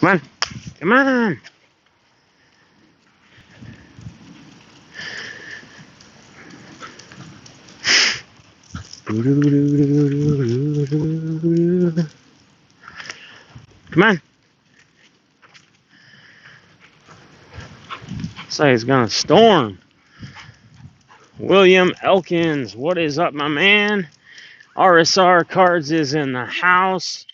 Come on. Come on. Come on. Looks like it's gonna storm. William Elkins, what is up, my man? RSR Cards is in the house.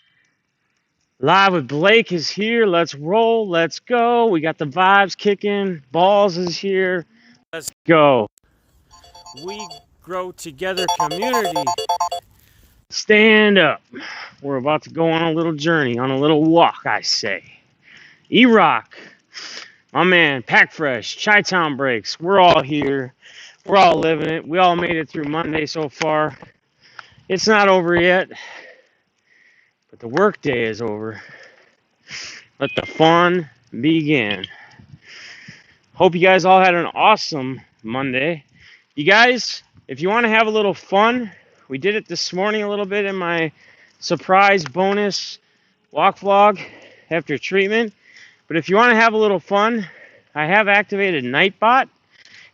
Live with Blake is here. Let's roll. Let's go. We got the vibes kicking. Balls is here. Let's go. We grow together community. Stand up. We're about to go on a little journey, on a little walk, I say. E-Rock, my man, Pack Fresh, Chi-Town Breaks. We're all here. We're all living it. We all made it through Monday so far. It's not over yet, but the work day is over. Let the fun begin. Hope you guys all had an awesome Monday. You guys, if you want to have a little fun, we did it this morning a little bit in my surprise bonus walk vlog after treatment. But if you want to have a little fun, I have activated Nightbot.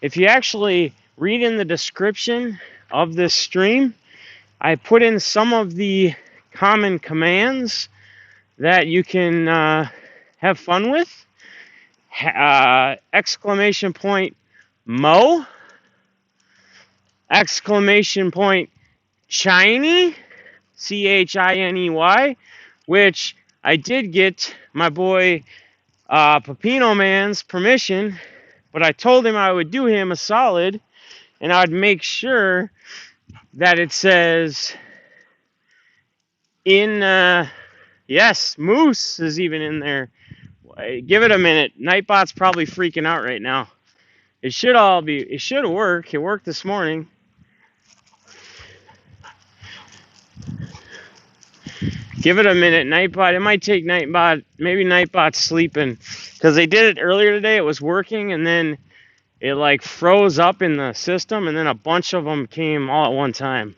If you actually read in the description of this stream, I put in some of the common commands that you can have fun with. Exclamation point Mo, exclamation point Chiny, Chiney, which I did get my boy Pepino Man's permission, but I told him I would do him a solid and I'd make sure that it says in, yes, Moose is even in there. Give it a minute. Nightbot's probably freaking out right now. It should work. It worked this morning. Give it a minute, Nightbot. It might take Nightbot. Maybe Nightbot's sleeping. Because they did it earlier today. It was working, and then it like froze up in the system, and then a bunch of them came all at one time.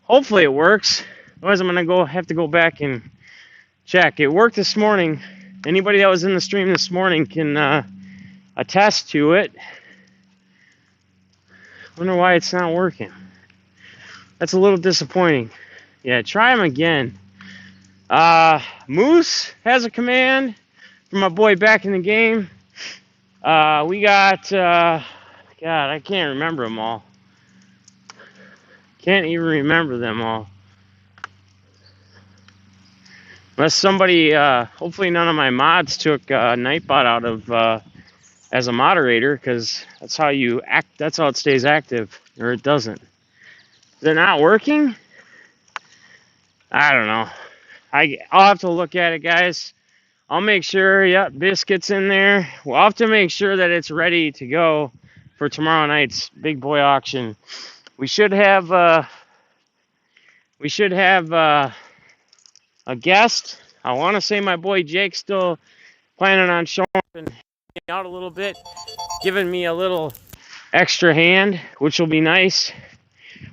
Hopefully it works. Otherwise, I'm going to have to go back and check. It worked this morning. Anybody that was in the stream this morning can attest to it. Wonder why it's not working. That's a little disappointing. Yeah, try them again. Moose has a command from my boy back in the game. We got, God, I can't remember them all. Can't even remember them all. Unless somebody, hopefully none of my mods took Nightbot out of as a moderator, because that's how you act. That's how it stays active, or it doesn't. Is it not working? I don't know. I'll have to look at it, guys. I'll make sure. Yep, Biscuit's in there. We'll have to make sure that it's ready to go for tomorrow night's big boy auction. We should have a guest. I want to say my boy Jake's still planning on showing up and hanging out a little bit, giving me a little extra hand, which will be nice.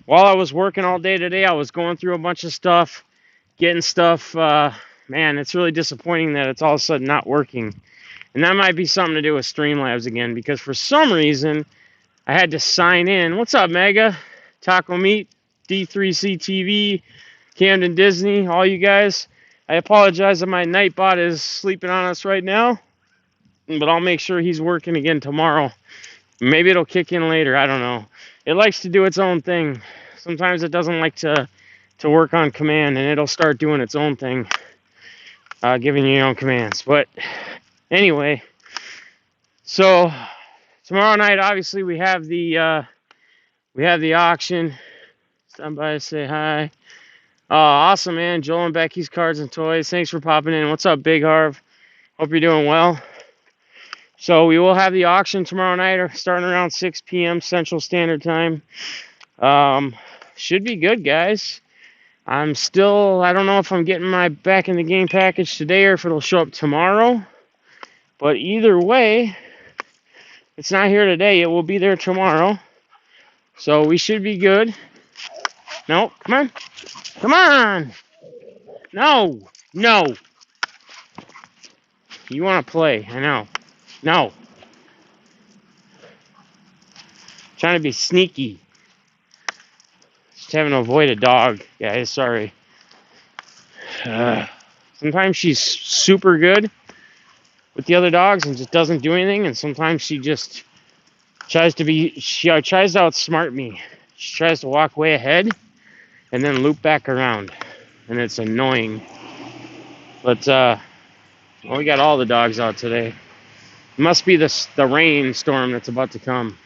While I was working all day today, I was going through a bunch of stuff, getting stuff. Man, it's really disappointing that it's all of a sudden not working. And that might be something to do with Streamlabs again, because for some reason, I had to sign in. What's up, Mega? Taco Meat, D3C TV, Camden Disney, all you guys. I apologize that my Nightbot is sleeping on us right now, but I'll make sure he's working again tomorrow. Maybe it'll kick in later. I don't know. It likes to do its own thing. Sometimes it doesn't like to work on command, and it'll start doing its own thing, giving you your own commands. But anyway, so tomorrow night, obviously, we have the auction. Stand by, say hi. Awesome, man. Joel and Becky's Cards and Toys. Thanks for popping in. What's up, Big Harv? Hope you're doing well. So we will have the auction tomorrow night, starting around 6 p.m. Central Standard Time. Should be good, guys. I don't know if I'm getting my back in the game package today or if it'll show up tomorrow. But either way, it's not here today. It will be there tomorrow. So we should be good. No, come on. Come on. No. You want to play. I know. No. Trying to be sneaky. Just having to avoid a dog, guys. Sorry. Sometimes she's super good with the other dogs and just doesn't do anything, and sometimes she just tries to outsmart me. She tries to walk way ahead and then loop back around, and it's annoying. But well, we got all the dogs out today. It must be the rainstorm that's about to come.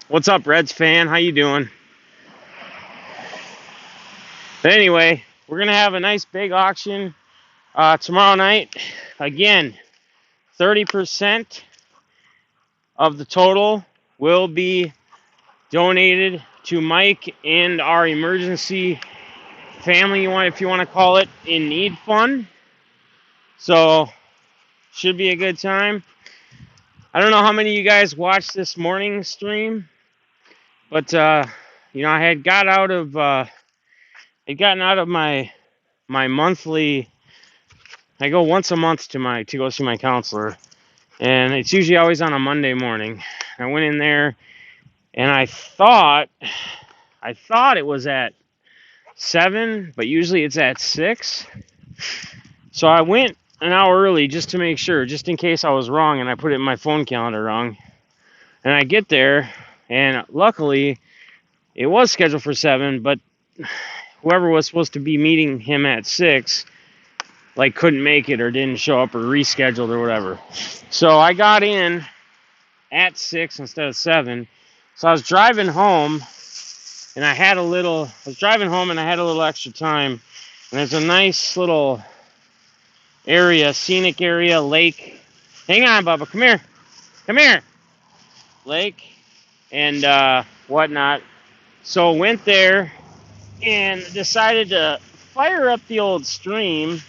What's up, Reds fan? How you doing? But anyway, we're gonna have a nice big auction tomorrow night. Again, 30% of the total will be donated to Mike and our emergency family, if you want to call it, in need fund. So, should be a good time. I don't know how many of you guys watched this morning stream, but I had gotten out of my monthly. I go once a month to go see my counselor, and it's usually always on a Monday morning. I went in there, and I thought it was at 7, but usually it's at 6. So I went an hour early just to make sure, just in case I was wrong and I put it in my phone calendar wrong. And I get there, and luckily it was scheduled for 7, but whoever was supposed to be meeting him at 6 couldn't make it or didn't show up or rescheduled or whatever. So I got in at 6 instead of 7. So I was driving home, and I had a little extra time. And there's a nice little area, scenic area, lake. Hang on, Bubba, come here. Lake and whatnot. So went there and decided to fire up the old stream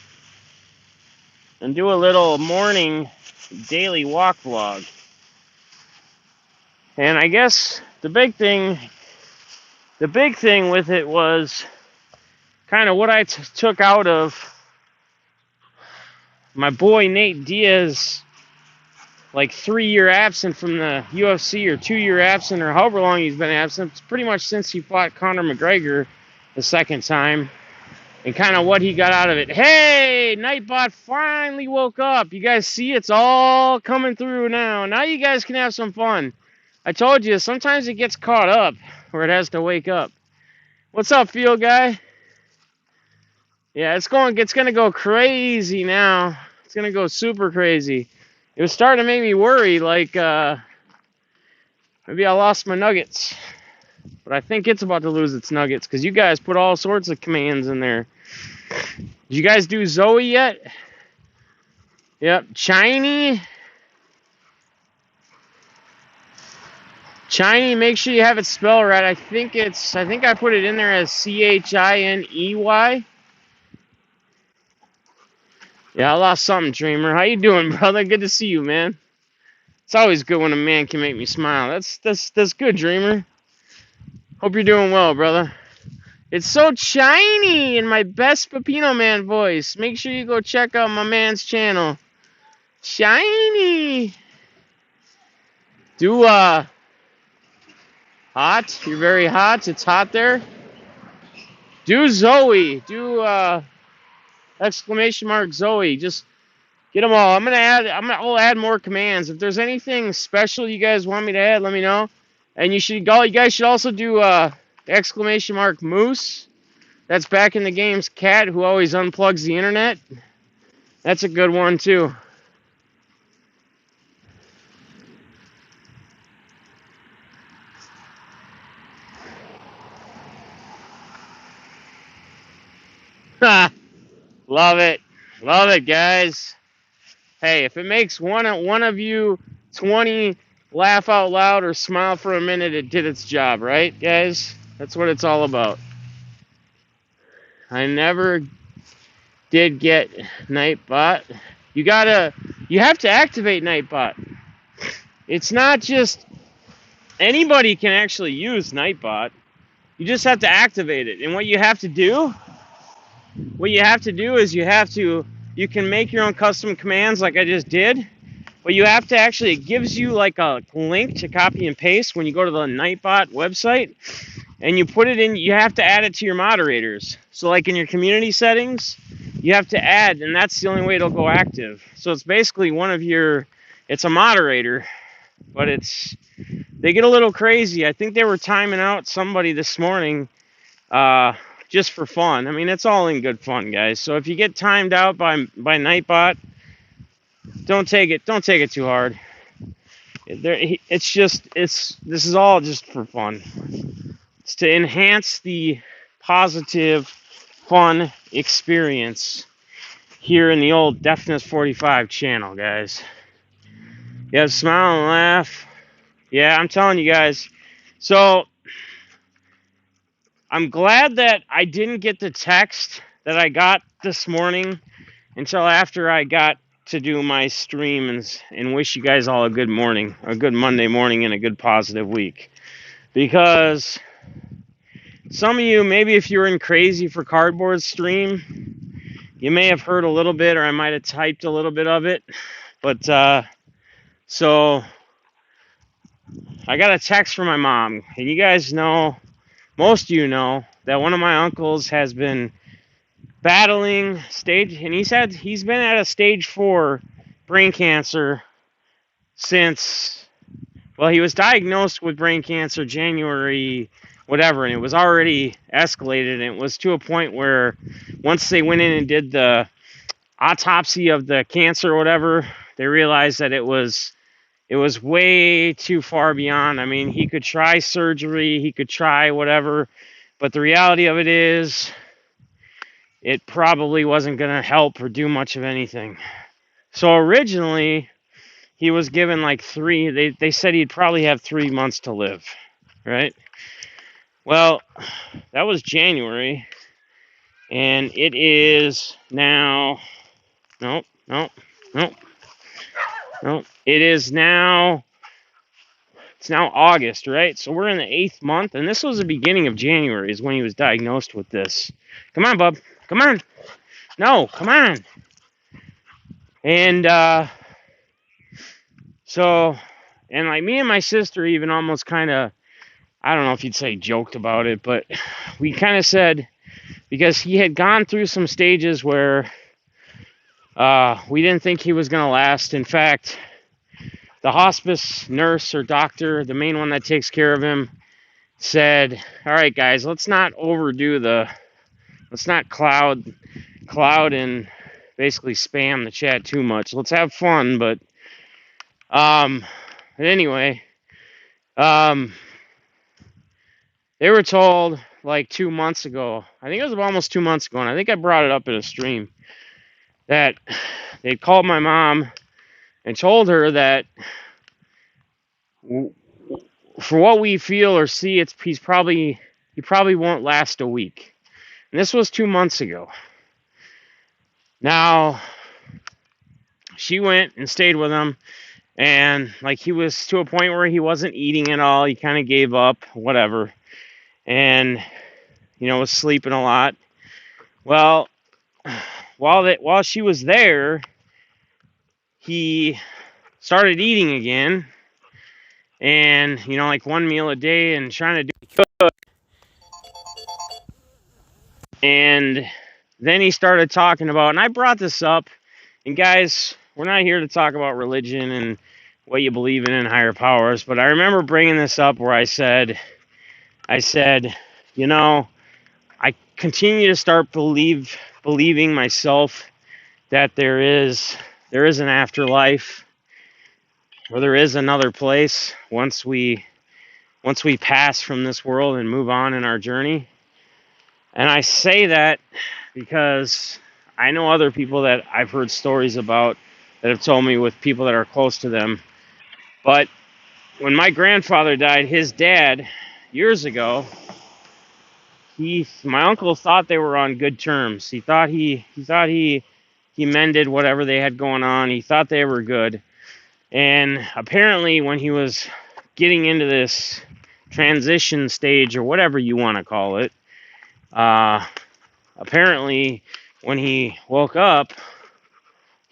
and do a little morning daily walk vlog. And I guess the big thing with it was kind of what I took out of my boy Nate Diaz, 3-year absent from the UFC, or 2-year absent, or however long he's been absent. It's pretty much since he fought Conor McGregor the second time, and kind of what he got out of it. Hey, Nightbot finally woke up. You guys see it's all coming through now. Now you guys can have some fun. I told you, sometimes it gets caught up where it has to wake up. What's up, Field Guy? Yeah, it's going to go crazy now. It's going to go super crazy. It was starting to make me worry, maybe I lost my nuggets. But I think it's about to lose its nuggets, because you guys put all sorts of commands in there. Did you guys do Zoe yet? Yep, Chiny, make sure you have it spelled right. I think I put it in there as Chiney. Yeah, I lost something, Dreamer. How you doing, brother? Good to see you, man. It's always good when a man can make me smile. That's good, Dreamer. Hope you're doing well, brother. It's so shiny in my best Pepino Man voice. Make sure you go check out my man's channel. Shiny. Do hot. You're very hot. It's hot there. Do Zoe. Do exclamation mark Zoe. Just get them all. I'll add more commands. If there's anything special you guys want me to add, let me know. And you guys should also do exclamation mark Moose. That's back in the game's cat who always unplugs the internet. That's a good one too. Love it, guys. Hey, if it makes one of you 20 laugh out loud or smile for a minute, it did its job, right, guys? That's what it's all about. I never did get Nightbot. You have to activate Nightbot. It's not just anybody can actually use Nightbot. You just have to activate it. And what you have to do is you have to You can make your own custom commands like I just did, but you have to actually, it gives you like a link to copy and paste when you go to the Nightbot website, and you put it in, you have to add it to your moderators. So like in your community settings, you have to add, and that's the only way it'll go active. So it's basically it's a moderator, but they get a little crazy. I think they were timing out somebody this morning, just for fun. I mean, it's all in good fun, guys. So if you get timed out by Nightbot, don't take it too hard. This is all just for fun. It's to enhance the positive, fun experience here in the old Deafness 45 channel, guys. Yeah, smile and laugh. Yeah, I'm telling you guys. So I'm glad that I didn't get the text that I got this morning until after I got to do my stream, and wish you guys all a good morning, a good Monday morning, and a good positive week. Because some of you, maybe if you were in Crazy for Cardboard stream, you may have heard a little bit, or I might have typed a little bit of it. But so I got a text from my mom, and you guys know, most of you know, that one of my uncles has been battling and he's been at a stage 4 brain cancer since, well, he was diagnosed with brain cancer January whatever, and it was already escalated, and it was to a point where once they went in and did the autopsy of the cancer or whatever, they realized that it was way too far beyond. I mean, he could try surgery, he could try whatever, but the reality of it is it probably wasn't going to help or do much of anything. So originally, he was given like they said he'd probably have 3 months to live, right? Well, that was January, and it is now, no. It is now, it's now August, right? So we're in the 8th month, and this was the beginning of January is when he was diagnosed with this. Come on, bub. Come on. No, come on. And so, and like me and my sister even almost kind of, I don't know if you'd say joked about it, but we kind of said, because he had gone through some stages where we didn't think he was going to last. In fact, the hospice nurse or doctor, the main one that takes care of him, said, all right, guys, let's not cloud and basically spam the chat too much. Let's have fun, but anyway, they were told like 2 months ago, I think it was almost 2 months ago, and I think I brought it up in a stream, that they called my mom and told her that for what we feel or see, he probably won't last a week. And this was 2 months ago. Now, she went and stayed with him, and like he was to a point where he wasn't eating at all. He kind of gave up, whatever, and was sleeping a lot. Well, while she was there, he started eating again, and like one meal a day, and trying to do what he could. And then he started talking about, and I brought this up, and guys, we're not here to talk about religion and what you believe in higher powers, but I remember bringing this up where I said, I continue to start believing myself that there is an afterlife, or there is another place once we pass from this world and move on in our journey. And I say that because I know other people that I've heard stories about that have told me with people that are close to them. But when my grandfather died, his dad, years ago, my uncle thought they were on good terms. He thought he mended whatever they had going on. He thought they were good. And apparently when he was getting into this transition stage, or whatever you want to call it, apparently when he woke up,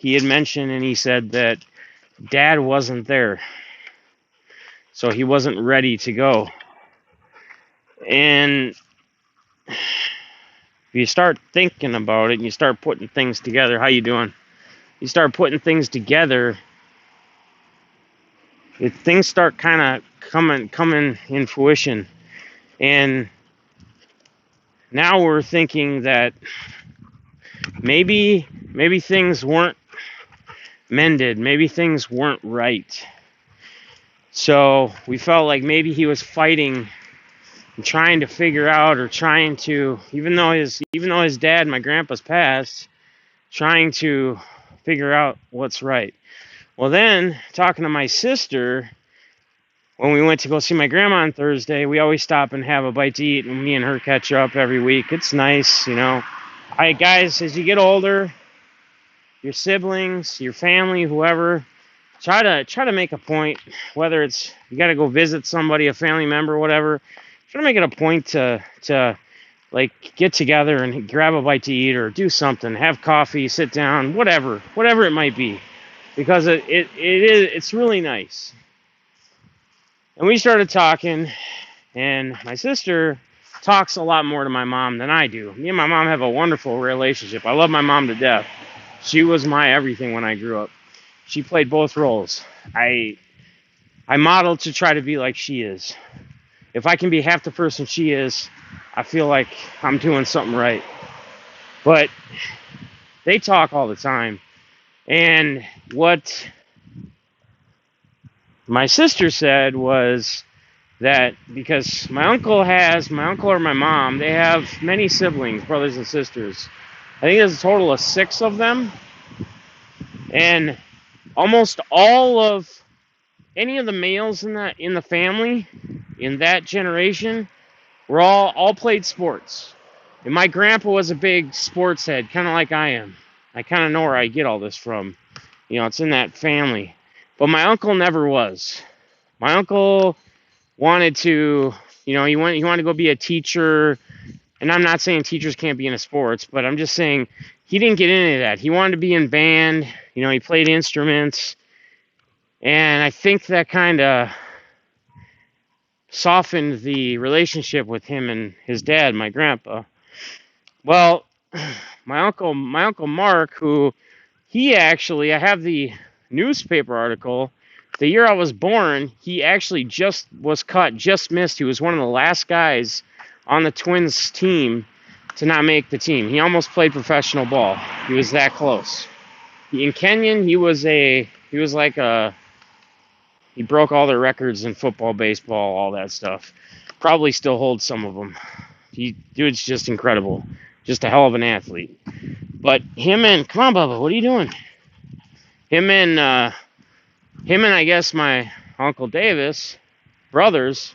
he had mentioned, and he said that Dad wasn't there, so he wasn't ready to go. And if you start thinking about it and you start putting things together, how you doing? You start putting things together, things start kind of coming in fruition. And now we're thinking that maybe things weren't mended, maybe things weren't right. So we felt like maybe he was fighting and trying to figure out, or trying to, even though his dad, my grandpa's passed, trying to figure out what's right. Well, then talking to my sister, when we went to go see my grandma on Thursday, we always stop and have a bite to eat, and me and her catch up every week. It's nice, you know. Guys, as you get older, your siblings, your family, whoever, try to make a point, whether it's you got to go visit somebody, a family member, whatever. Try to make it a point to like get together and grab a bite to eat, or do something, have coffee, sit down, whatever it might be, because it's really nice. And we started talking, and my sister talks a lot more to my mom than I do. Me and my mom have a wonderful relationship. I love my mom to death. She was my everything when I grew up. She played both roles. I modeled to try to be like she is. If I can be half the person she is, I feel like I'm doing something right. But they talk all the time. And what my sister said was that because my uncle or my mom, they have many siblings, brothers and sisters. I think there's a total of 6 of them. And almost all of any of the males in the family in that generation were all played sports. And my grandpa was a big sports head, kind of like I am. I kind of know where I get all this from. You know, it's in that family. But my uncle never was. My uncle wanted to, you know, he wanted to go be a teacher. And I'm not saying teachers can't be into sports, but I'm just saying he didn't get into that. He wanted to be in band. You know, he played instruments. And I think that kind of softened the relationship with him and his dad, my grandpa. Well, my uncle Mark, who I have the newspaper article. The year I was born, he actually just missed. He was one of the last guys on the Twins team to not make the team. He almost played professional ball. He was that close. In Kenyon, he broke all their records in football, baseball, all that stuff. Probably still holds some of them. Dude's just incredible. Just a hell of an athlete. But come on, Bubba, what are you doing? Him and I guess my Uncle Davis, brothers,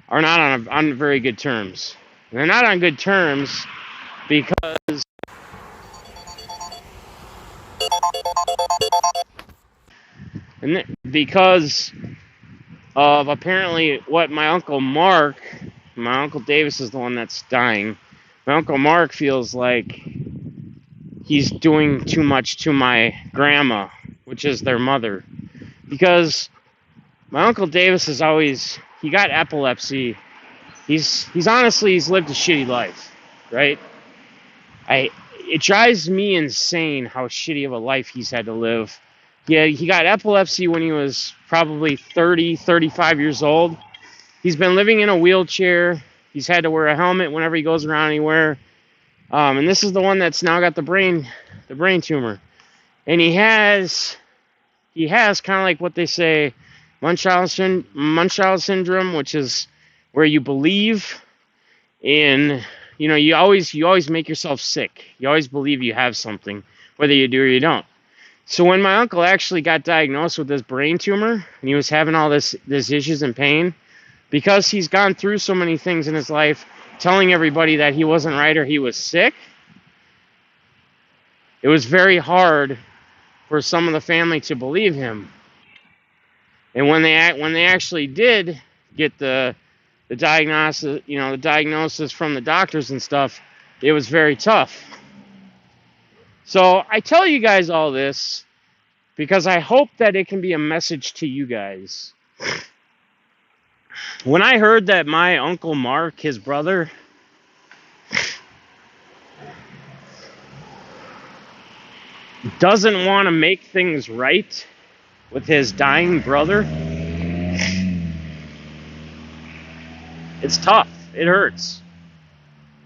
are not on very good terms. And they're not on good terms because of apparently what my Uncle Davis is the one that's dying. My Uncle Mark feels like he's doing too much to my grandma, which is their mother. Because my Uncle Davis he got epilepsy. He's lived a shitty life, right? It drives me insane how shitty of a life he's had to live. Yeah, he got epilepsy when he was probably 30, 35 years old. He's been living in a wheelchair. He's had to wear a helmet whenever he goes around anywhere. And this is the one that's now got the brain tumor. And he has kind of like what they say, Munchausen syndrome, which is where you believe in, you know, you always make yourself sick. You always believe you have something, whether you do or you don't. So when my uncle actually got diagnosed with this brain tumor, and he was having all this issues and pain, because he's gone through so many things in his life, telling everybody that he wasn't right or he was sick, it was very hard for some of the family to believe him. And when they actually did get the diagnosis from the doctors and stuff, it was very tough. So I tell you guys all this because I hope that it can be a message to you guys. When I heard that my Uncle Mark, his brother, doesn't want to make things right with his dying brother, it's tough. It hurts.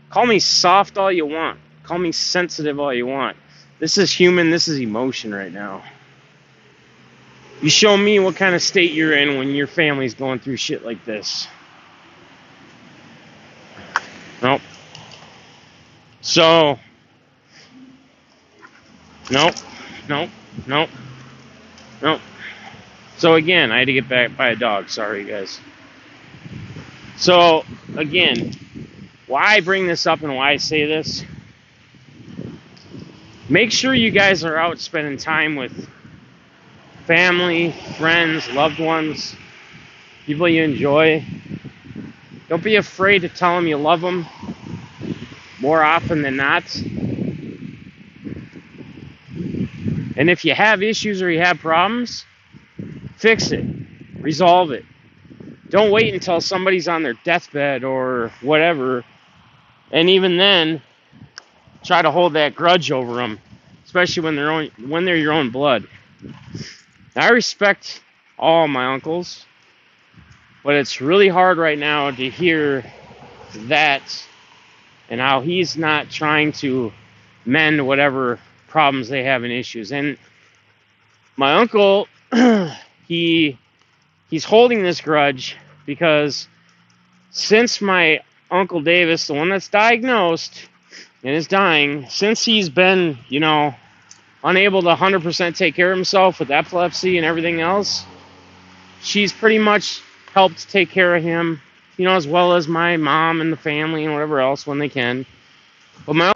Call me soft all you want. Call me sensitive all you want. This is human. This is emotion right now. You show me what kind of state you're in when your family's going through shit like this. Nope. So, nope. So again, I had to get back by a dog. Sorry, guys. So, again, why I bring this up and why I say this, make sure you guys are out spending time with family, friends, loved ones, people you enjoy. Don't be afraid to tell them you love them more often than not. And if you have issues or you have problems, fix it. Resolve it. Don't wait until somebody's on their deathbed or whatever, and even then, try to hold that grudge over them, especially when they're your own blood. I respect all my uncles, but it's really hard right now to hear that and how he's not trying to mend whatever problems they have and issues. And my uncle, he's holding this grudge because since my Uncle Davis, the one that's diagnosed and is dying, since he's been, unable to 100% take care of himself with epilepsy and everything else, she's pretty much helped take care of him, as well as my mom and the family and whatever else when they can. But my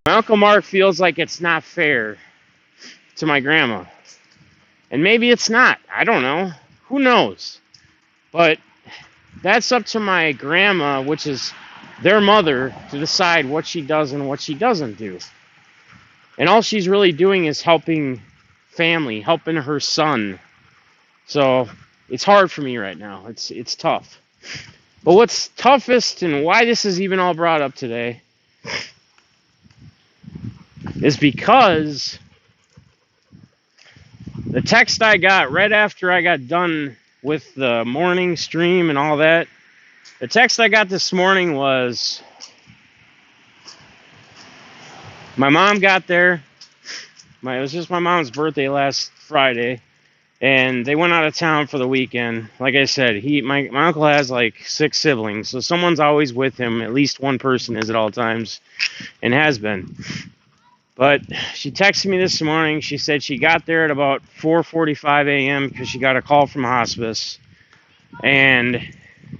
Uncle Mark feels like it's not fair to my grandma. And maybe it's not. I don't know. Who knows? But that's up to my grandma, which is their mother, to decide what she does and what she doesn't do. And all she's really doing is helping family, helping her son. So it's hard for me right now. It's tough. But what's toughest and why this is even all brought up today is because the text I got right after I got done with the morning stream and all that, the text I got this morning was, my mom got there. It was just my mom's birthday last Friday, and they went out of town for the weekend. Like I said, my uncle has like 6 siblings, so someone's always with him. At least one person is at all times, and has been. But she texted me this morning. She said she got there at about 4:45 a.m. because she got a call from hospice. And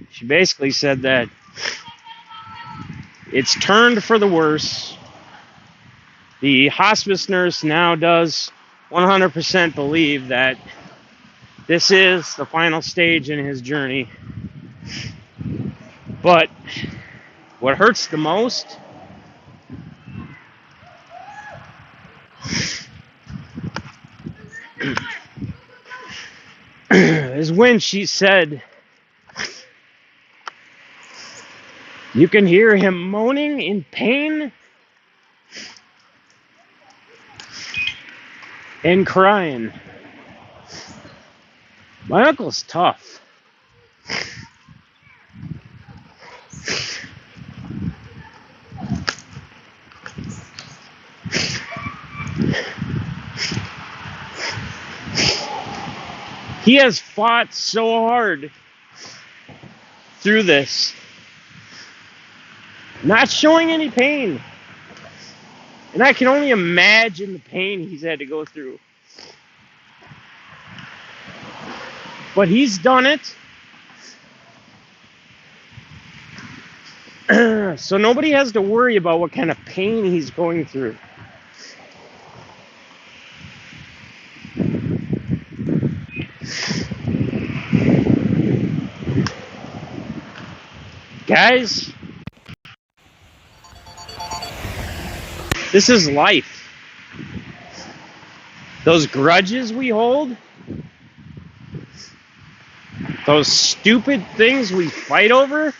she basically said that it's turned for the worse. The hospice nurse now does 100% believe that this is the final stage in his journey. But what hurts the most is when she said, you can hear him moaning in pain and crying. My uncle's tough. He has fought so hard through this, not showing any pain. And I can only imagine the pain he's had to go through. But he's done it. So nobody has to worry about what kind of pain he's going through. Guys, This is life. Those grudges we hold, those stupid things we fight over,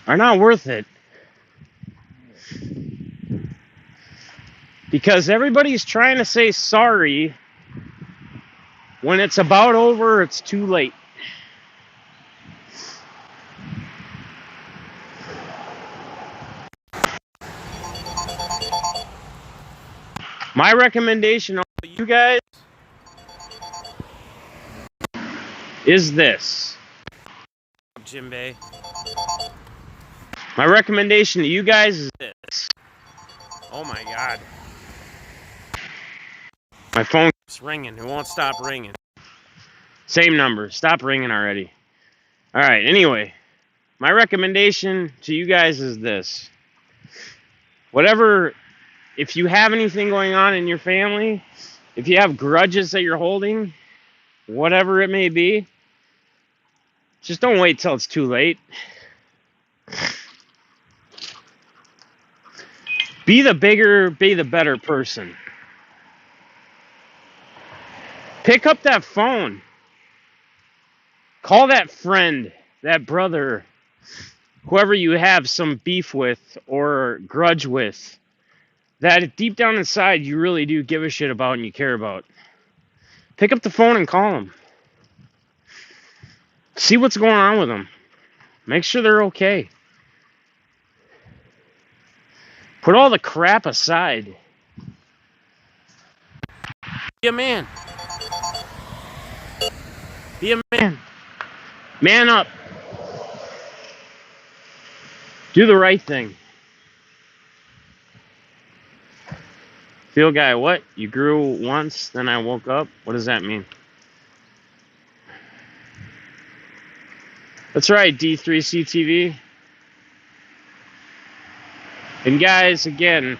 are not worth it. Because everybody's trying to say sorry. When it's about over, it's too late. My recommendation to you guys is this. Jimbei. My recommendation to you guys is this. Oh my God. My phone keeps ringing. It won't stop ringing. Same number. Stop ringing already. All right. Anyway, my recommendation to you guys is this. Whatever, if you have anything going on in your family, if you have grudges that you're holding, whatever it may be, just don't wait till it's too late. Be the bigger, be the better person. Pick up that phone. Call that friend, that brother, whoever you have some beef with or grudge with, that deep down inside you really do give a shit about and you care about. Pick up the phone and call them. See what's going on with them. Make sure they're okay. Put all the crap aside. Be a man. Be a man. Man up. Do the right thing. Field guy, what? You grew once, then I woke up? What does that mean? That's right, D3CTV. And guys, again,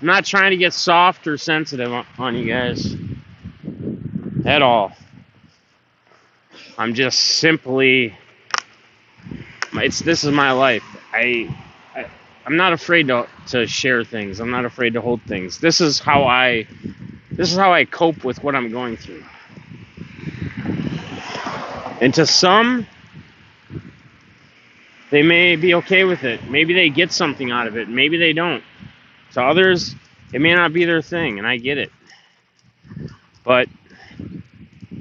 I'm not trying to get soft or sensitive on you guys at all. I'm just simply, this is my life. I'm not afraid to share things. I'm not afraid to hold things. This is how I cope with what I'm going through. And to some, they may be okay with it. Maybe they get something out of it. Maybe they don't. To others, it may not be their thing, and I get it. But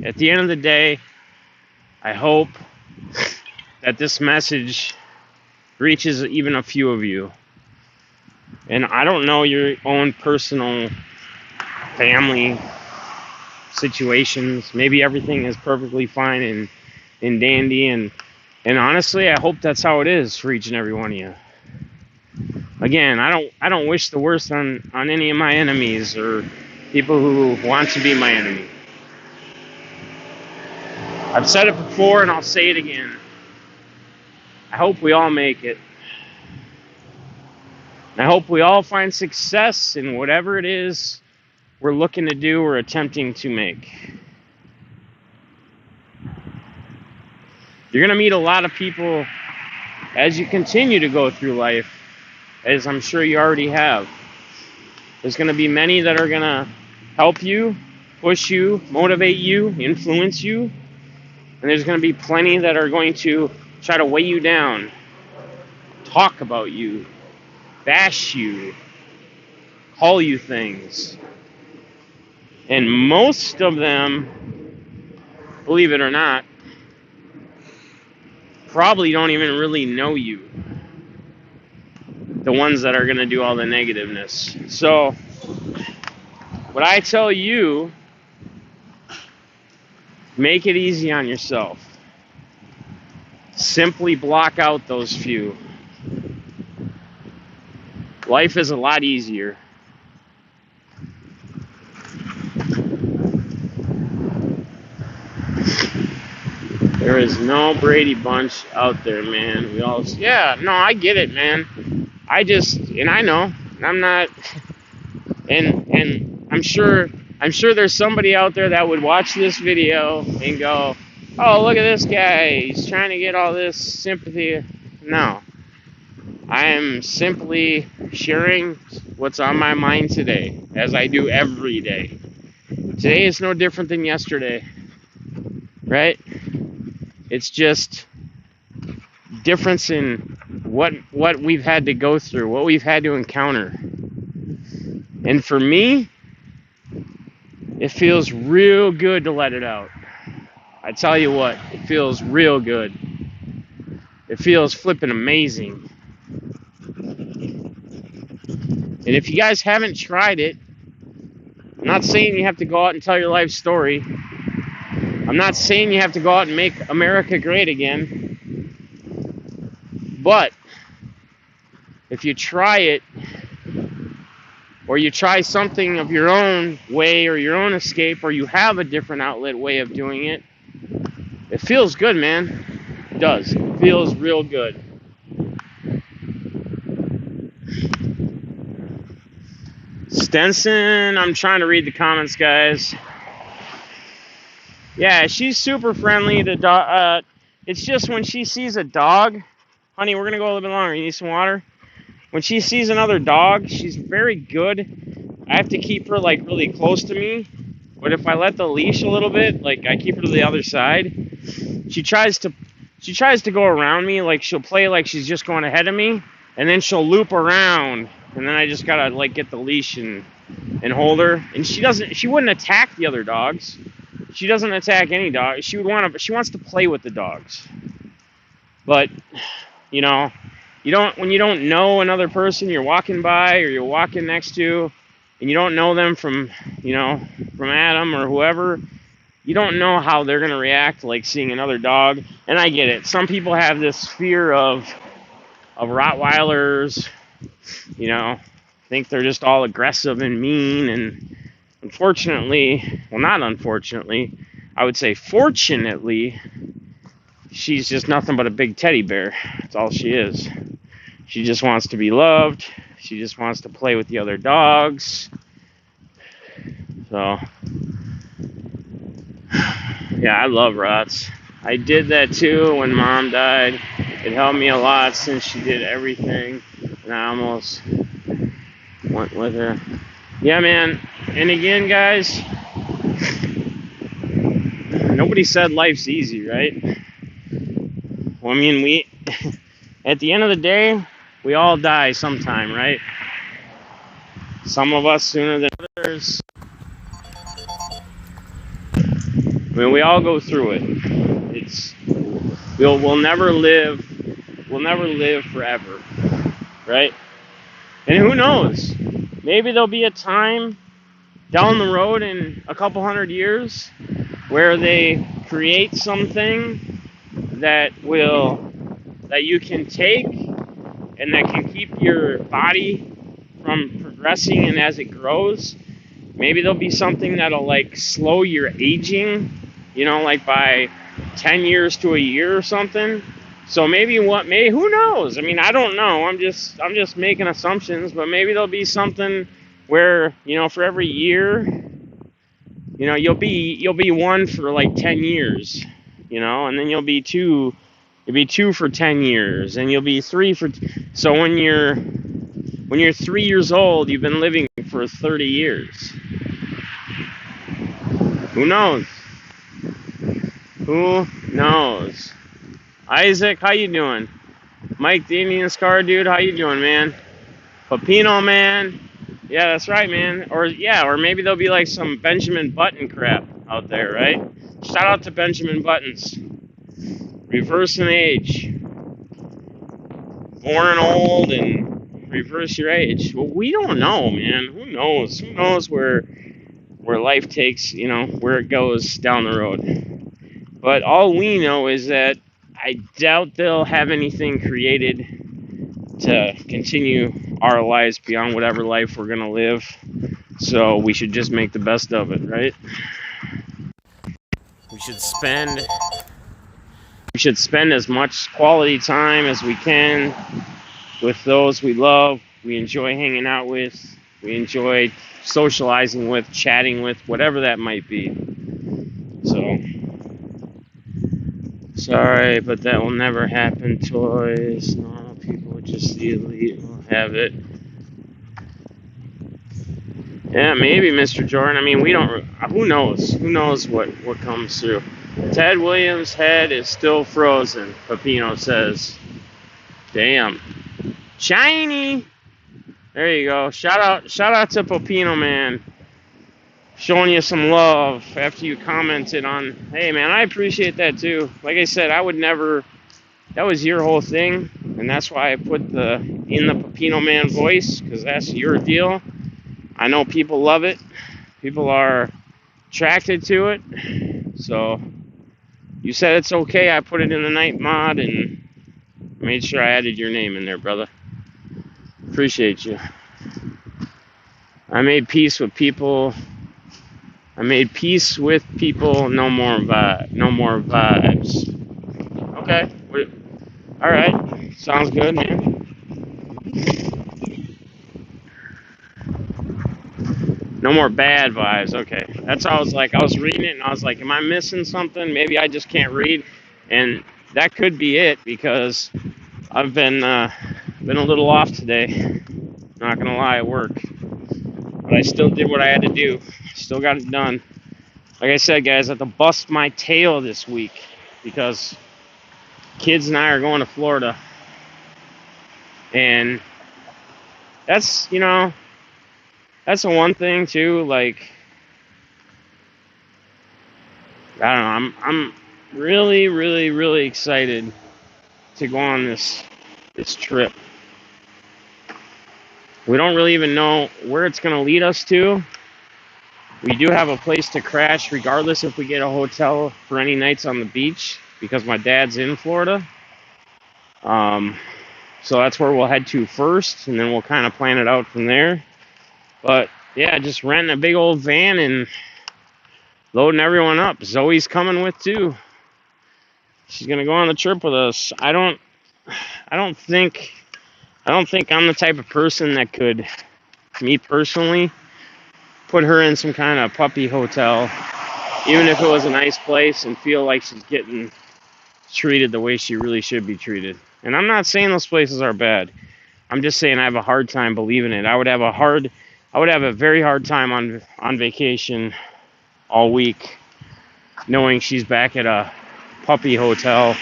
at the end of the day, I hope that this message reaches even a few of you. And I don't know your own personal family situations. Maybe everything is perfectly fine and dandy, and honestly, I hope that's how it is for each and every one of you. Again, I don't wish the worst on any of my enemies or people who want to be my enemy. I've said it before and I'll say it again. I hope we all make it. And I hope we all find success in whatever it is we're looking to do or attempting to make. You're going to meet a lot of people as you continue to go through life, as I'm sure you already have. There's going to be many that are going to help you, push you, motivate you, influence you. And there's going to be plenty that are going to try to weigh you down, talk about you, bash you, call you things. And most of them, believe it or not, probably don't even really know you. The ones that are going to do all the negativeness. So, what I tell you, make it easy on yourself. Simply block out those few. Life is a lot easier. There is no Brady Bunch out there, man. I get it, man. I know, and I'm not, and I'm sure there's somebody out there that would watch this video and go, oh, look at this guy, he's trying to get all this sympathy. No, am simply sharing what's on my mind today, as I do every day. Today is no different than yesterday, right? It's just difference in what we've had to go through, what we've had to encounter. And for me, it feels real good to let it out. I tell you what, it feels real good. It feels flipping amazing. And if you guys haven't tried it, I'm not saying you have to go out and tell your life story. I'm not saying you have to go out and make America great again. But if you try it, or you try something of your own way or your own escape, or you have a different outlet way of doing it, it feels good, man. It does. It feels real good. Stenson, I'm trying to read the comments, guys. Yeah, she's super friendly. It's just when she sees a dog, honey, we're gonna go a little bit longer. You need some water? When she sees another dog, she's very good. I have to keep her like really close to me. But if I let the leash a little bit, like I keep her to the other side, she tries to go around me. Like she'll play like she's just going ahead of me, and then she'll loop around, and then I just gotta like get the leash and hold her. And she wouldn't attack the other dogs. She doesn't attack any dog. She wants to play with the dogs. But you know, when you don't know another person you're walking by or you're walking next to, and you don't know them from Adam or whoever, you don't know how they're gonna react like seeing another dog. And I get it. Some people have this fear of Rottweilers, think they're just all aggressive and mean, and unfortunately, well, not unfortunately, I would say fortunately, she's just nothing but a big teddy bear. That's all she is. She just wants to be loved. She just wants to play with the other dogs. So, yeah, I love Rots. I did that too when Mom died. It helped me a lot since she did everything, and I almost went with her. Yeah, man. And again, guys, nobody said life's easy, right? Well, I mean, at the end of the day, we all die sometime, right? Some of us sooner than others. I mean, we all go through it. We'll never live forever, right? And who knows? Maybe there'll be a time down the road in a couple hundred years where they create something that you can take and that can keep your body from progressing, and as it grows, maybe there'll be something that'll like slow your aging, like by 10 years to a year or something. So who knows? I mean, I don't know. I'm just making assumptions, but maybe there'll be something where, for every year, you'll be one for like 10 years, and then you'll be two for 10 years, and you'll be three for, so when you're 3 years old, you've been living for 30 years. Who knows? Who knows? Isaac, how you doing? Mike, the Indian Scar dude, how you doing, man? Pepino, man. Yeah, that's right, man. Or maybe there'll be like some Benjamin Button crap out there, right? Shout out to Benjamin Buttons. Reversing age. Born old and reverse your age. Well, we don't know, man. Who knows? Who knows where life takes, where it goes down the road. But all we know is that I doubt they'll have anything created to continue our lives beyond whatever life we're going to live. So we should just make the best of it, right? We should spend as much quality time as we can with those we love, we enjoy hanging out with, we enjoy socializing with, chatting with, whatever that might be. So, sorry, but that will never happen. Toys, normal people Just the elite will have it. Yeah, maybe, Mr. Jordan. I mean, we don't. Who knows? Who knows what comes through? Ted Williams' head is still frozen. Pepino says, "Damn, shiny." There you go. Shout out to Pepino, man. Showing you some love after you commented on. Hey, man, I appreciate that too. Like I said, I would never. That was your whole thing, and that's why I put in the Pepino Man voice, because that's your deal. I know people love it. People are attracted to it. So you said it's okay. I put it in the night mod and made sure I added your name in there, brother. Appreciate you. I made peace with people. No more vibes. Okay. All right. Sounds good, man. No more bad vibes. Okay. That's how I was like. I was reading it and I was like, am I missing something? Maybe I just can't read. And that could be it, because I've been a little off today. Not gonna lie, at work. But I still did what I had to do. Still got it done. Like I said, guys, I have to bust my tail this week because kids and I are going to Florida. And that's, that's the one thing too. Like, I don't know. I'm really, really, really excited to go on this trip. We don't really even know where it's going to lead us to. We do have a place to crash regardless if we get a hotel for any nights on the beach, because my dad's in Florida. So that's where we'll head to first, and then we'll kind of plan it out from there. But yeah, just renting a big old van and loading everyone up. Zoe's coming with too. She's gonna go on the trip with us. I don't think I'm the type of person that could, me personally, put her in some kind of puppy hotel, even if it was a nice place, and feel like she's getting treated the way she really should be treated. And I'm not saying those places are bad. I'm just saying I have a hard time believing it. I would have a very hard time on vacation all week, knowing she's back at a puppy hotel,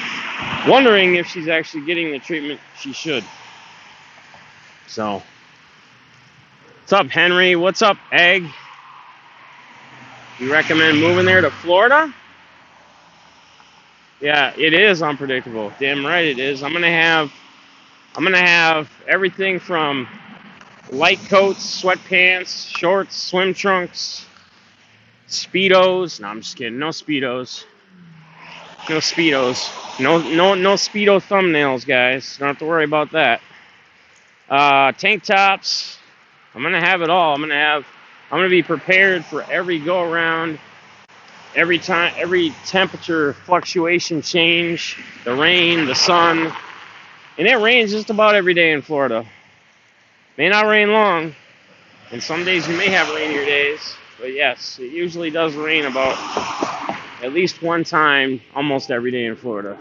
wondering if she's actually getting the treatment she should. So, what's up, Henry? What's up, Egg? You recommend moving there to Florida? Yeah, it is unpredictable. Damn right it is. I'm gonna have everything from light coats, sweatpants, shorts, swim trunks, Speedos. No, I'm just kidding. No Speedos. No Speedos. No Speedo thumbnails, guys. Don't have to worry about that. Tank tops. I'm gonna have it all. I'm gonna be prepared for every go around, every temperature fluctuation change, the rain, the sun. And it rains just about every day in Florida. May not rain long, and some days you may have rainier days, but yes, it usually does rain about at least one time almost every day in Florida.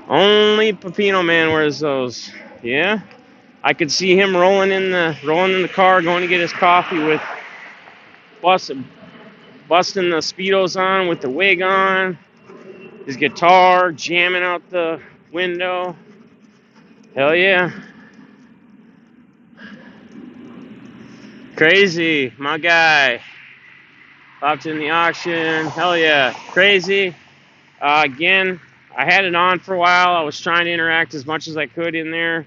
Only Pepino Man wears those. Yeah? I could see him rolling in the car, going to get his coffee with busting the Speedos on with the wig on, his guitar jamming out the window. Hell yeah. Crazy, my guy. Popped in the auction. Hell yeah. Crazy. Again, I had it on for a while. I was trying to interact as much as I could in there.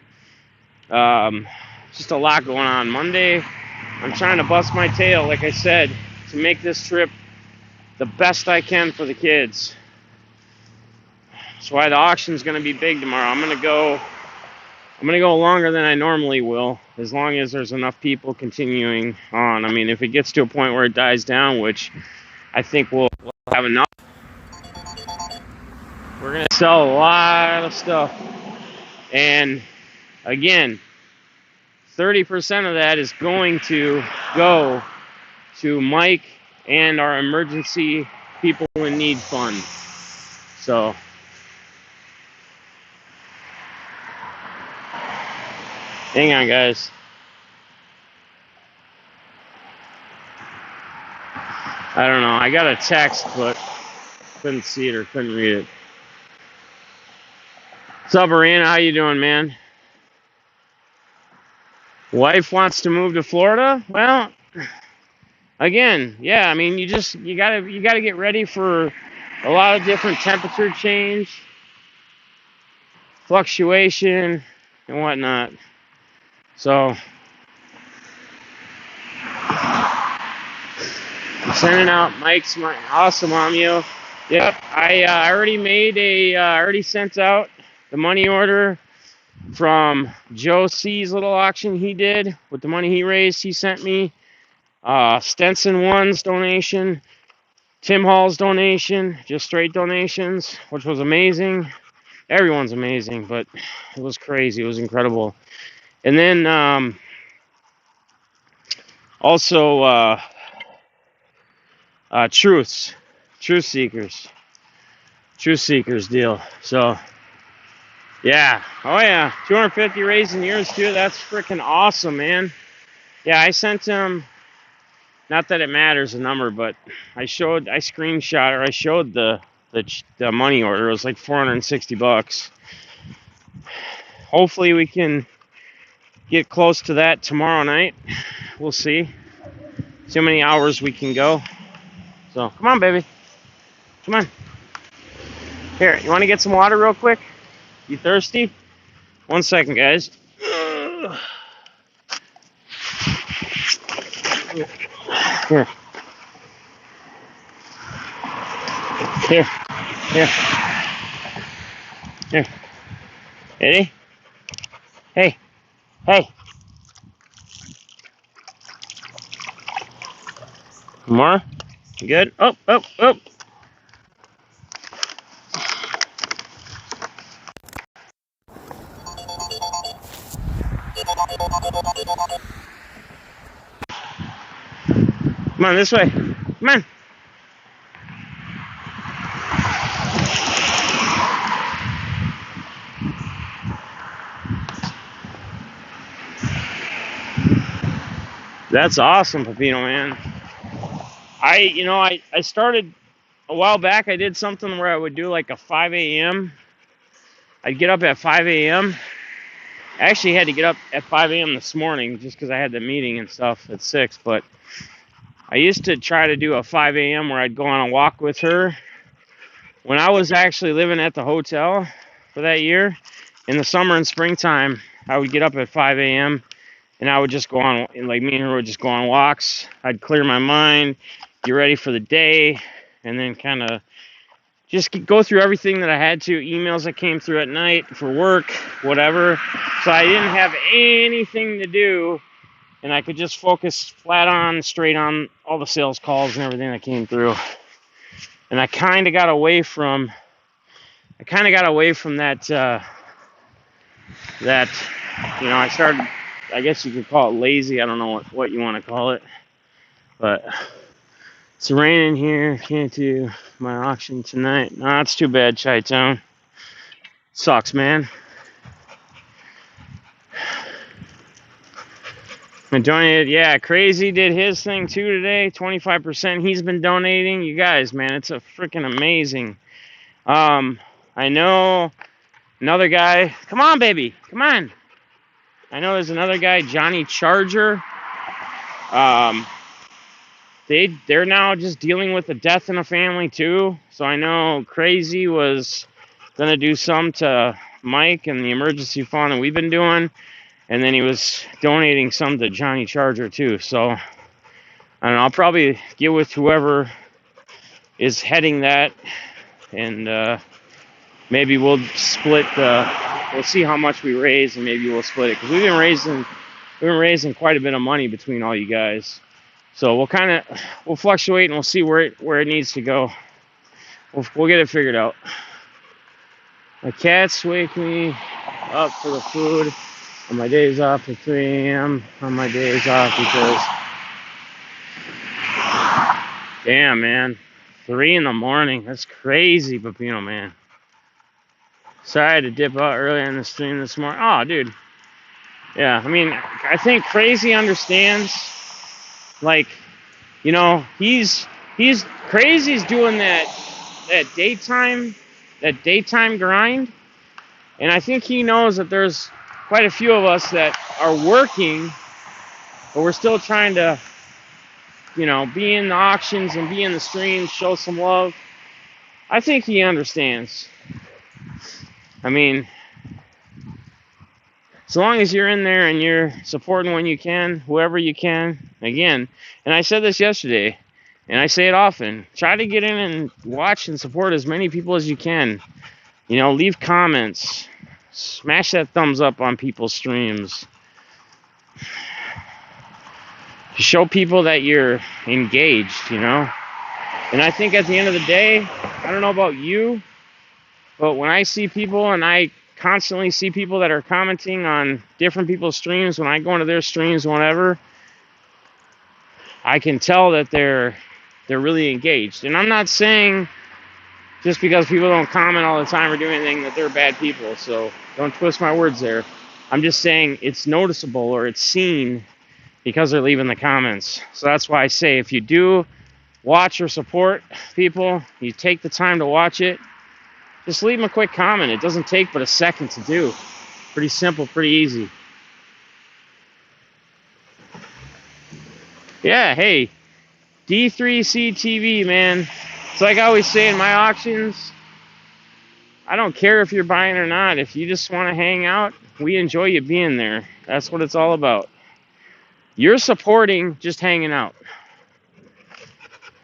Just a lot going on. Monday, I'm trying to bust my tail, like I said, to make this trip the best I can for the kids. That's why the auction's going to be big tomorrow. I'm going to go longer than I normally will, as long as there's enough people continuing on. I mean, if it gets to a point where it dies down, which I think we'll have enough, we're going to sell a lot of stuff. And again, 30% of that is going to go to Mike and our emergency people in need fund. So Hang on, guys. I don't know. I got a text, but couldn't see it or couldn't read it. What's up, Arena? How you doing, man? Wife wants to move to Florida? Well, again, yeah. I mean, you gotta get ready for a lot of different temperature change, fluctuation, and whatnot. So, I'm sending out Mike's awesome on you. Yep, I already sent out the money order from Joe C's little auction he did with the money he raised. He sent me Stenson One's donation, Tim Hall's donation, just straight donations, which was amazing. Everyone's amazing, but it was crazy. It was incredible. And then also Truth Seekers deal. So yeah, oh yeah, 250 raising yours too. That's freaking awesome, man. Yeah, I sent him. Not that it matters the number, but I showed the money order. It was like $460. Hopefully we can get close to that tomorrow night. We'll see. See how many hours we can go. So come on, baby. Come on. Here, you want to get some water real quick? You thirsty? 1 second, guys. Here. Here. Here. Here. Eddie? Hey. Hey. More? You good? Oh. Come on, this way. Come on. That's awesome, Pepino, man. I started a while back. I did something where I would do like a 5 a.m. I'd get up at 5 a.m. I actually had to get up at 5 a.m. this morning just because I had the meeting and stuff at 6. But I used to try to do a 5 a.m. where I'd go on a walk with her. When I was actually living at the hotel for that year, in the summer and springtime, I would get up at 5 a.m. and I would just go on, like me and her would just go on walks. I'd clear my mind, get ready for the day, and then kind of just go through everything that I had to, emails that came through at night for work, whatever. So I didn't have anything to do, and I could just focus straight on all the sales calls and everything that came through. And I kind of got away from that, I started, I guess you could call it lazy. I don't know what you want to call it. But it's raining here. Can't do my auction tonight. No, that's too bad, Chi-Town. Sucks, man. I donated. Yeah, Crazy did his thing too today. 25%. He's been donating. You guys, man, it's a freaking amazing. I know another guy. Come on, baby. Come on. I know there's another guy, Johnny Charger. They're now just dealing with a death in a family too. So I know Crazy was gonna do some to Mike and the emergency fund that we've been doing, and then he was donating some to Johnny Charger too. So I don't know. I'll probably get with whoever is heading that, and maybe we'll split we'll see how much we raise, and maybe we'll split it because we've been raising quite a bit of money between all you guys. So we'll fluctuate and we'll see where it needs to go. We'll get it figured out. My cats wake me up for the food on my days off at 3 a.m. on my days off because, damn, man, 3 in the morning. That's crazy, Pepino, man. Sorry I had to dip out early on the stream this morning. Oh, dude. Yeah, I mean, I think Crazy understands. Like, you know, he's Crazy's doing that daytime grind, and I think he knows that there's quite a few of us that are working, but we're still trying to, you know, be in the auctions and be in the streams, show some love. I think he understands. I mean, so long as you're in there and you're supporting when you can, whoever you can, again, and I said this yesterday, and I say it often, try to get in and watch and support as many people as you can. You know, leave comments, smash that thumbs up on people's streams. Show people that you're engaged, you know? And I think at the end of the day, I don't know about you, but when I see people, and I constantly see people that are commenting on different people's streams, when I go into their streams, whatever, I can tell that they're really engaged. And I'm not saying just because people don't comment all the time or do anything that they're bad people, so don't twist my words there. I'm just saying it's noticeable or it's seen because they're leaving the comments. So that's why I say if you do watch or support people, you take the time to watch it, just leave them a quick comment. It doesn't take but a second to do. Pretty simple, pretty easy. Yeah, hey, D3C TV, man. It's like I always say in my auctions, I don't care if you're buying or not. If you just want to hang out, we enjoy you being there. That's what it's all about. You're supporting just hanging out.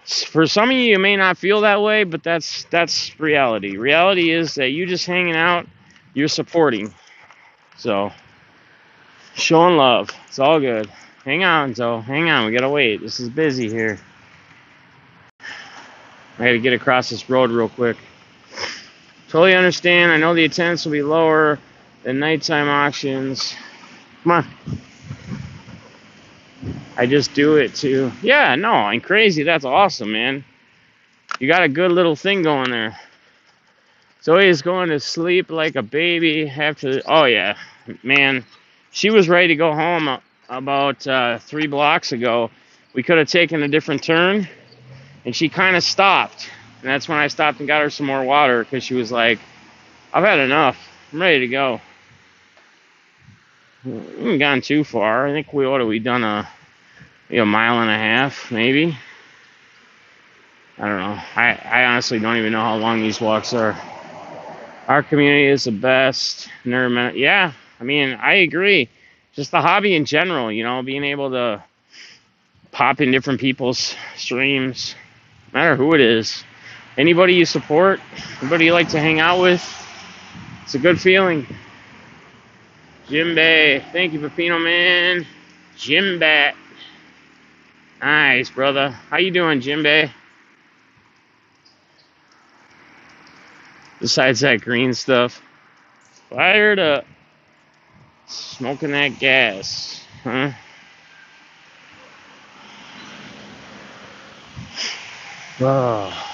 For some of you, you may not feel that way, but that's reality. Reality is that you just hanging out, you're supporting. So, showing love. It's all good. Hang on, Zoe. Hang on. We gotta wait. This is busy here. I gotta get across this road real quick. Totally understand. I know the attendance will be lower than nighttime auctions. Come on. I just do it too. Yeah, no, I'm crazy. That's awesome, man. You got a good little thing going there. Zoe's going to sleep like a baby after. Oh yeah, man. She was ready to go home about 3 blocks ago. We could have taken a different turn, and she kind of stopped. And that's when I stopped and got her some more water because she was like, "I've had enough. I'm ready to go." We haven't gone too far. I think we done a mile and a half, maybe. I don't know. I honestly don't even know how long these walks are. Our community is the best. Yeah, I mean, I agree. Just the hobby in general, you know, being able to pop in different people's streams, no matter who it is. Anybody you support, anybody you like to hang out with, it's a good feeling. Jim Bay, thank you, Pepino Man. Jim Bat. Nice, brother. How you doing, Jim Bay? Besides that green stuff. Fired up. Smoking that gas. Huh? Oh.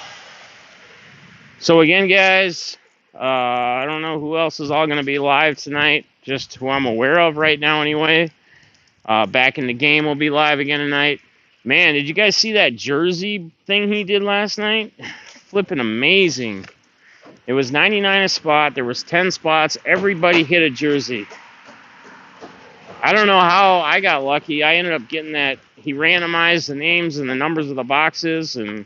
So again, guys, I don't know who else is all going to be live tonight. Just who I'm aware of right now anyway. Back in the Game will be live again tonight. Man, did you guys see that jersey thing he did last night? Flipping amazing. It was 99 a spot. There was 10 spots. Everybody hit a jersey. I don't know how I got lucky. I ended up getting that. He randomized the names and the numbers of the boxes, and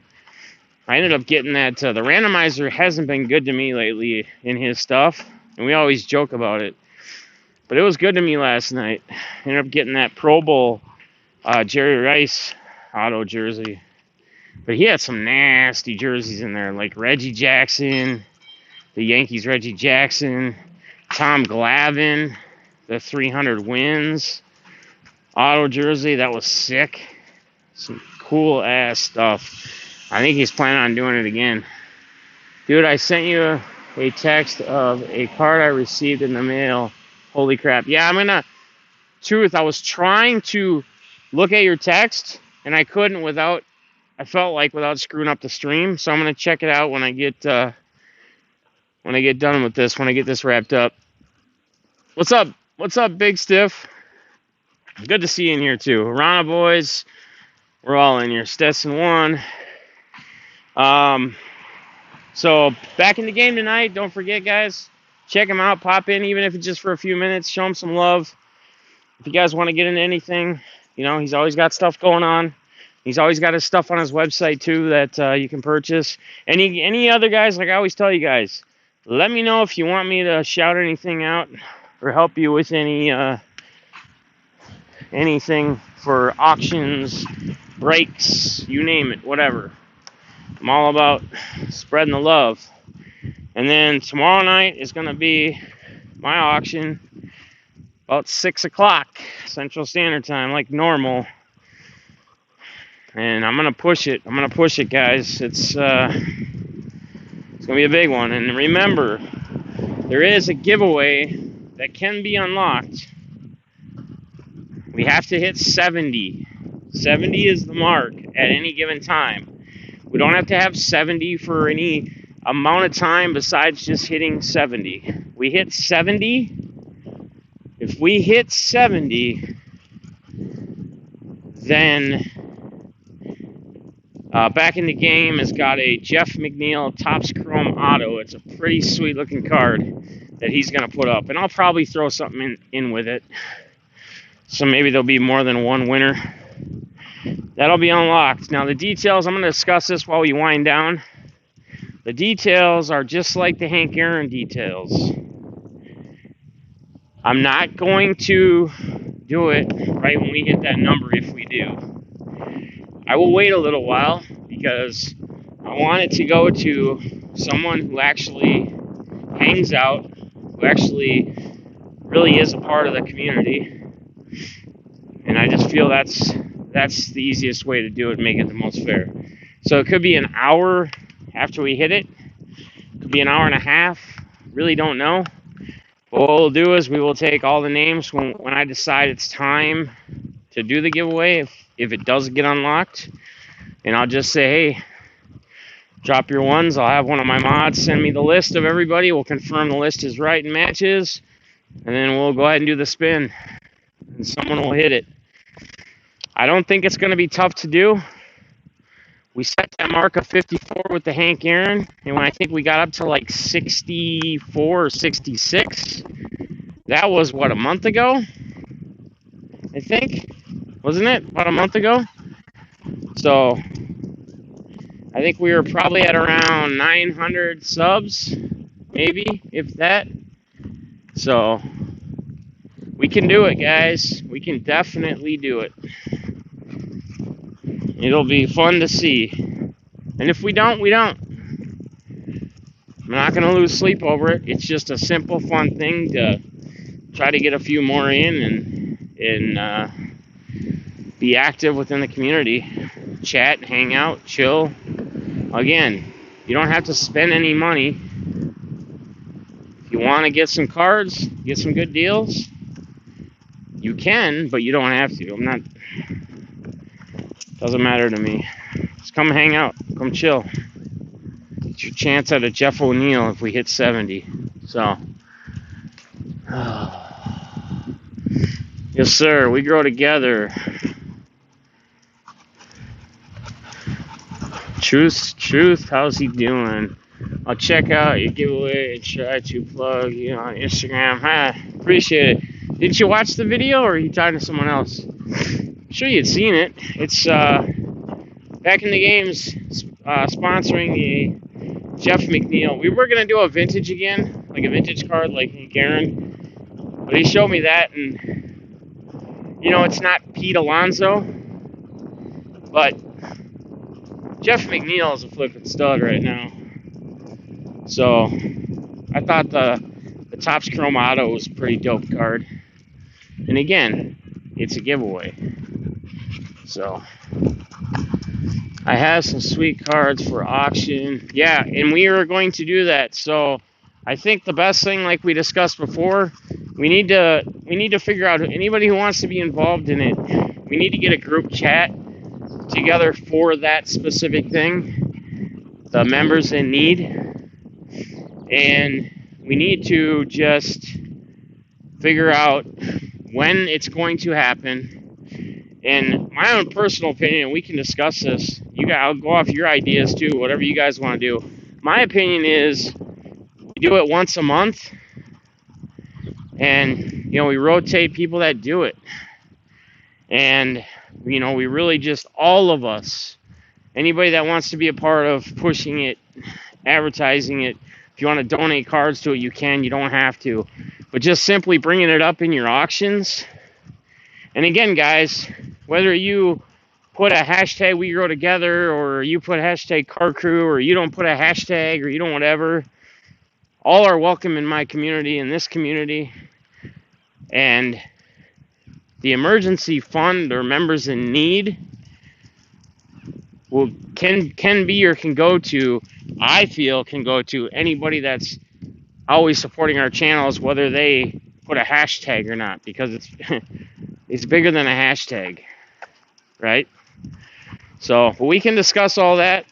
I ended up getting that. The randomizer hasn't been good to me lately in his stuff, and we always joke about it. But it was good to me last night. Ended up getting that Pro Bowl Jerry Rice auto jersey. But he had some nasty jerseys in there, like Reggie Jackson, the Yankees Reggie Jackson, Tom Glavine, the 300 wins auto jersey. That was sick. Some cool ass stuff. I think he's planning on doing it again. Dude, I sent you a text of a card I received in the mail. Holy crap. Yeah, Truth, I was trying to look at your text, and I couldn't without screwing up the stream. So I'm going to check it out when I get done with this, when I get this wrapped up. What's up? What's up, Big Stiff? Good to see you in here too. Rana boys, we're all in here. Stetson 1. So back in the game tonight. Don't forget, guys. Check him out. Pop in, even if it's just for a few minutes. Show him some love. If you guys want to get into anything, he's always got stuff going on. He's always got his stuff on his website too that you can purchase. Any other guys, like I always tell you guys, let me know if you want me to shout anything out or help you with anything for auctions, breaks, you name it, whatever. I'm all about spreading the love. And then tomorrow night is going to be my auction about 6 o'clock Central Standard Time, like normal. And I'm going to push it. I'm going to push it, guys. It's going to be a big one. And remember, there is a giveaway that can be unlocked. We have to hit 70. 70 is the mark at any given time. We don't have to have 70 for any amount of time besides just hitting 70. We hit 70. If we hit 70, then Back in the Game has got a Jeff McNeil Topps Chrome Auto. It's a pretty sweet looking card that he's going to put up. And I'll probably throw something in with it. So maybe there'll be more than one winner. That'll be unlocked. Now the details, I'm going to discuss this while we wind down. The details are just like the Hank Aaron details. I'm not going to do it right when we hit that number if we do. I will wait a little while because I want it to go to someone who actually hangs out, who actually really is a part of the community. And I just feel that's the easiest way to do it and make it the most fair. So it could be an hour after we hit it. It could be an hour and a half. Really don't know. But what we'll do is we will take all the names when I decide it's time to do the giveaway, if it does get unlocked. And I'll just say, hey, drop your ones. I'll have one of my mods send me the list of everybody. We'll confirm the list is right and matches. And then we'll go ahead and do the spin. And someone will hit it. I don't think it's going to be tough to do. We set that mark of 54 with the Hank Aaron, and when I think we got up to like 64 or 66, that was, what, a month ago? I think? Wasn't it? About a month ago? So, I think we were probably at around 900 subs, maybe, if that. So, we can do it, guys. We can definitely do it. It'll be fun to see. And if we don't, we don't. I'm not going to lose sleep over it. It's just a simple, fun thing to try to get a few more in and be active within the community. Chat, hang out, chill. Again, you don't have to spend any money. If you want to get some cards, get some good deals, you can, but you don't have to. Doesn't matter to me. Just come hang out. Come chill. It's your chance at a Jeff O'Neill if we hit 70. So. Yes, sir. We grow together. Truth. How's he doing? I'll check out your giveaway and try to plug you on Instagram. Hi. Appreciate it. Didn't you watch the video, or are you talking to someone else? I'm sure you'd seen it. It's Back in the Game's sponsoring the Jeff McNeil. We were gonna do a vintage again, like a vintage card, like Garen, but he showed me that, and it's not Pete Alonso, but Jeff McNeil is a flipping stud right now. So I thought the Topps Chrome Auto was a pretty dope card, and again, it's a giveaway. So, I have some sweet cards for auction. Yeah, and we are going to do that. So, I think the best thing, like we discussed before, we need to figure out anybody who wants to be involved in it. We need to get a group chat together for that specific thing. The members in need, and we need to just figure out when it's going to happen. In my own personal opinion, we can discuss this. I'll go off your ideas too, whatever you guys want to do. My opinion is we do it once a month, and we rotate people that do it, and we really just all of us, anybody that wants to be a part of pushing it, advertising it. If you want to donate cards to it, you can. You don't have to, but just simply bringing it up in your auctions. And again, guys, whether you put a hashtag we grow together, or you put hashtag car crew, or you don't put a hashtag, or you don't whatever, all are welcome in my community, in this community. And the emergency fund or members in need can be or can go to, I feel, can go to anybody that's always supporting our channels, whether they put a hashtag or not, because it's bigger than a hashtag, right? So we can discuss all that.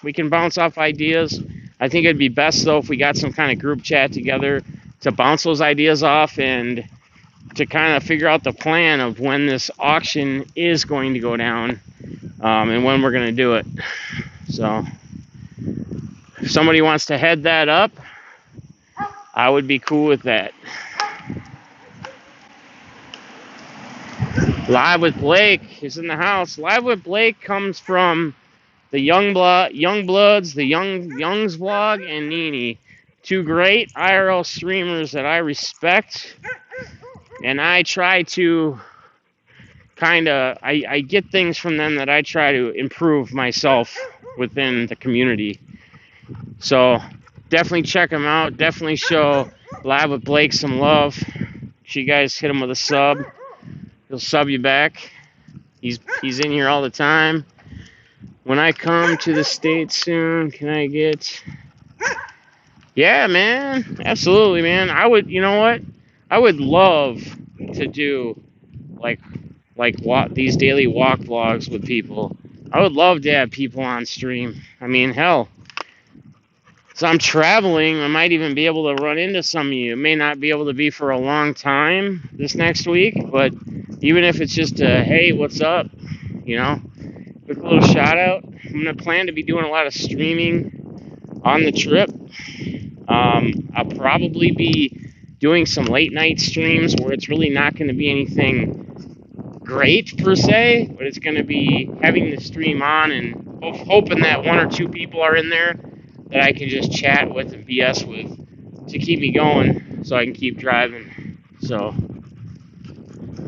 We can bounce off ideas. I think it'd be best, though, if we got some kind of group chat together to bounce those ideas off and to kind of figure out the plan of when this auction is going to go down, and when we're going to do it. So if somebody wants to head that up, I would be cool with that. Live with Blake is in the house. Live with Blake comes from the Young Bloods, the Youngs vlog, and Nini. Two great IRL streamers that I respect. And I try to I get things from them that I try to improve myself within the community. So definitely check them out. Definitely show Live with Blake some love. You guys hit him with a sub. He'll sub you back. He's in here all the time. When I come to the States soon, can I get... Yeah, man. Absolutely, man. I would, you know what? I would love to do these daily walk vlogs with people. I would love to have people on stream. I mean, hell. So I'm traveling. I might even be able to run into some of you. It may not be able to be for a long time this next week, but even if it's just a, hey, what's up? Quick little shout out. I'm going to plan to be doing a lot of streaming on the trip. I'll probably be doing some late night streams where it's really not going to be anything great per se, but it's going to be having the stream on and hoping that one or two people are in there that I can just chat with and BS with to keep me going so I can keep driving. So,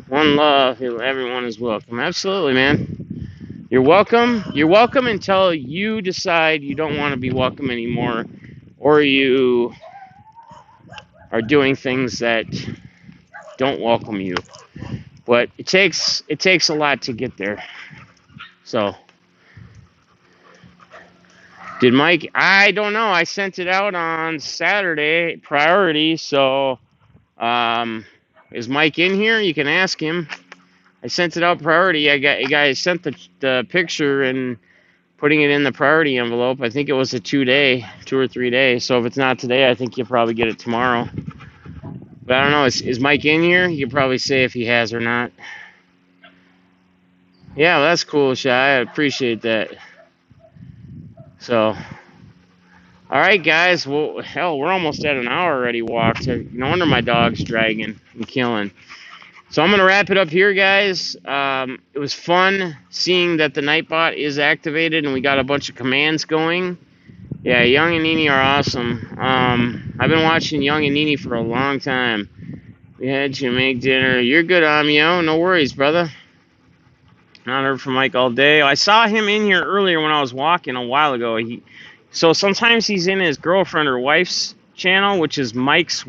one love, everyone is welcome. Absolutely, man. You're welcome. You're welcome until you decide you don't want to be welcome anymore, or you are doing things that don't welcome you. But it takes a lot to get there. So, did Mike? I don't know. I sent it out on Saturday, priority. So, is Mike in here? You can ask him. I sent it out priority. I sent the picture and putting it in the priority envelope. I think it was a 2 or 3 day. So if it's not today, I think you'll probably get it tomorrow. But I don't know. Is Mike in here? You can probably say if he has or not. Yeah, well, that's cool, Shy. I appreciate that. So, all right, guys. Well, hell, we're almost at an hour already walked. No wonder my dog's dragging and killing. So I'm going to wrap it up here, guys. It was fun seeing that the Nightbot is activated and we got a bunch of commands going. Yeah, Young and Nini are awesome. I've been watching Young and Nini for a long time. We had to make dinner. You're good, Amio. No worries, brother. Not heard from Mike all day. I saw him in here earlier when I was walking a while ago. So sometimes he's in his girlfriend or wife's channel, which is Mike's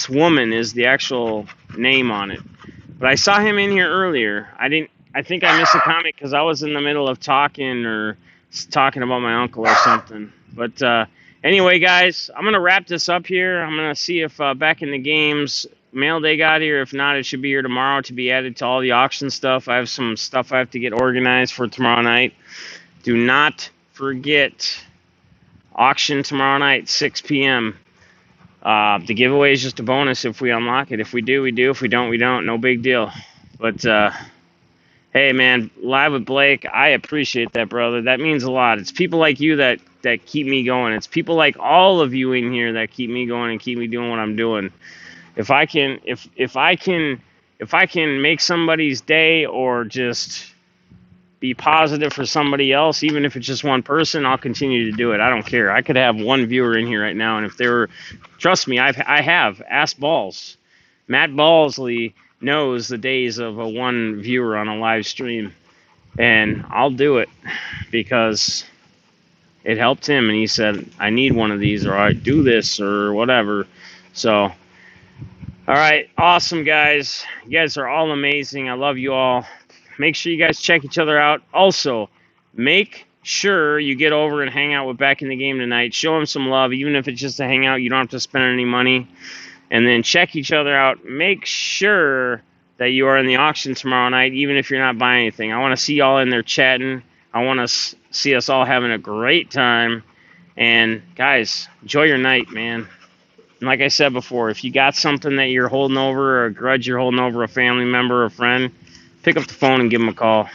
Woman is the actual name on it. But I saw him in here earlier. I think I missed a comment because I was in the middle of talking about my uncle or something. But anyway, guys, I'm going to wrap this up here. I'm going to see if Back in the Games mail day got here. If not, it should be here tomorrow to be added to all the auction stuff. I have some stuff I have to get organized for tomorrow night. Do not forget, auction tomorrow night, 6 p.m. The giveaway is just a bonus if we unlock it. If we do, we do. If we don't, we don't. No big deal. But hey, man, live with Blake, I appreciate that, brother. That means a lot. It's people like you that keep me going. It's people like all of you in here that keep me going and keep me doing what I'm doing. If I can make somebody's day or just be positive for somebody else, even if it's just one person, I'll continue to do it. I don't care. I could have one viewer in here right now, and if they were, trust me, I have. Ask Balls. Matt Ballsley knows the days of a one viewer on a live stream, and I'll do it because it helped him, and he said, I need one of these, or I do this, or whatever. So, all right, awesome, guys. You guys are all amazing. I love you all. Make sure you guys check each other out. Also, make sure you get over and hang out with Back in the Game tonight. Show them some love, even if it's just a hangout. You don't have to spend any money. And then check each other out. Make sure that you are in the auction tomorrow night, even if you're not buying anything. I want to see y'all in there chatting. I want to see us all having a great time. And, guys, enjoy your night, man. And like I said before, if you got something that you're holding over, or a grudge you're holding over a family member or a friend, pick up the phone and give them a call.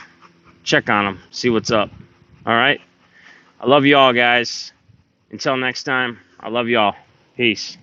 Check on them. See what's up. All right? I love you all, guys. Until next time, I love you all. Peace.